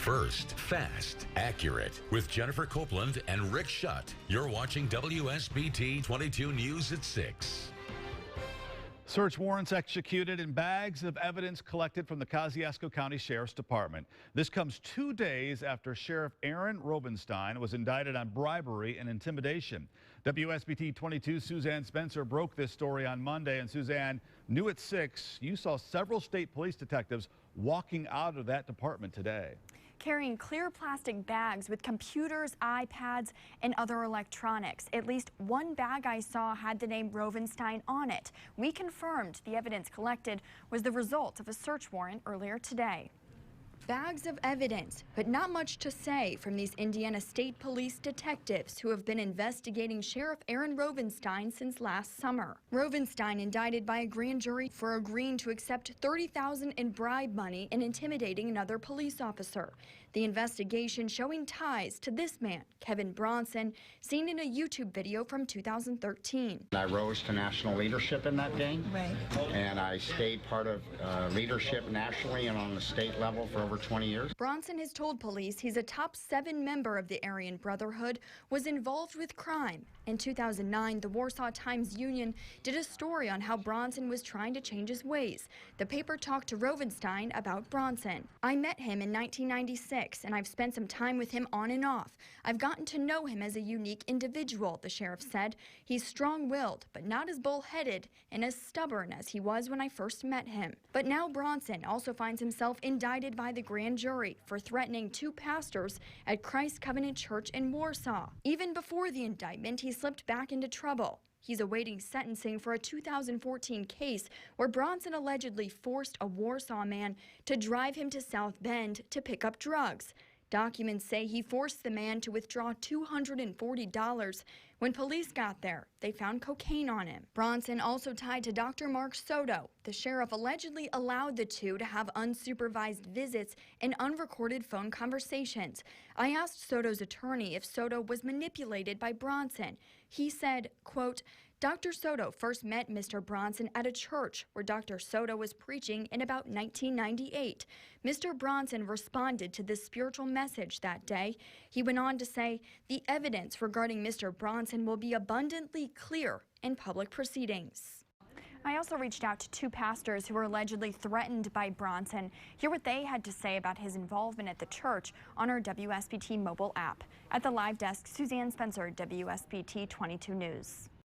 First, fast, accurate. With Jennifer Copeland and Rick Schutt. You're watching WSBT-22 News at 6. Search warrants executed and bags of evidence collected from the Kosciusko County Sheriff's Department. This comes 2 days after Sheriff Aaron Rovenstine was indicted on bribery and intimidation. WSBT-22 Suzanne Spencer broke this story on Monday. And Suzanne, new at 6, you saw several state police detectives walking out of that department today, carrying clear plastic bags with computers, iPads, and other electronics. At least one bag I saw had the name Rovenstine on it. We confirmed the evidence collected was the result of a search warrant earlier today. Bags of evidence, but not much to say from these Indiana State Police detectives who have been investigating Sheriff Aaron Rovenstine since last summer. Rovenstine indicted by a grand jury for agreeing to accept $30,000 in bribe money and intimidating another police officer. The investigation showing ties to this man, Kevin Bronson, seen in a YouTube video from 2013. I rose to national leadership in that gang, and I stayed part of leadership nationally and on the state level for over 20 years. Bronson has told police he's a top 7 member of the Aryan Brotherhood, was involved with crime. In 2009, the Warsaw Times-Union did a story on how Bronson was trying to change his ways. The paper talked to Rovenstine about Bronson. I met him in 1996, and I've spent some time with him on and off. I've gotten to know him as a unique individual, the sheriff said. He's strong-willed, but not as bullheaded and as stubborn as he was when I first met him. But now Bronson also finds himself indicted by the grand jury for threatening 2 pastors at Christ Covenant Church in Warsaw. Even before the indictment, he slipped back into trouble. He's awaiting sentencing for a 2014 case where Bronson allegedly forced a Warsaw man to drive him to South Bend to pick up drugs. Documents say he forced the man to withdraw $240. When police got there, they found cocaine on him. Bronson also tied to Dr. Mark Soto. The sheriff allegedly allowed the two to have unsupervised visits and unrecorded phone conversations. I asked Soto's attorney if Soto was manipulated by Bronson. He said, quote, Dr. Soto first met Mr. Bronson at a church where Dr. Soto was preaching in about 1998. Mr. Bronson responded to this spiritual message that day. He went on to say, the evidence regarding Mr. Bronson will be abundantly clear in public proceedings. I also reached out to 2 pastors who were allegedly threatened by Bronson. Hear what they had to say about his involvement at the church on our WSBT mobile app. At the live desk, Suzanne Spencer, WSBT 22 News.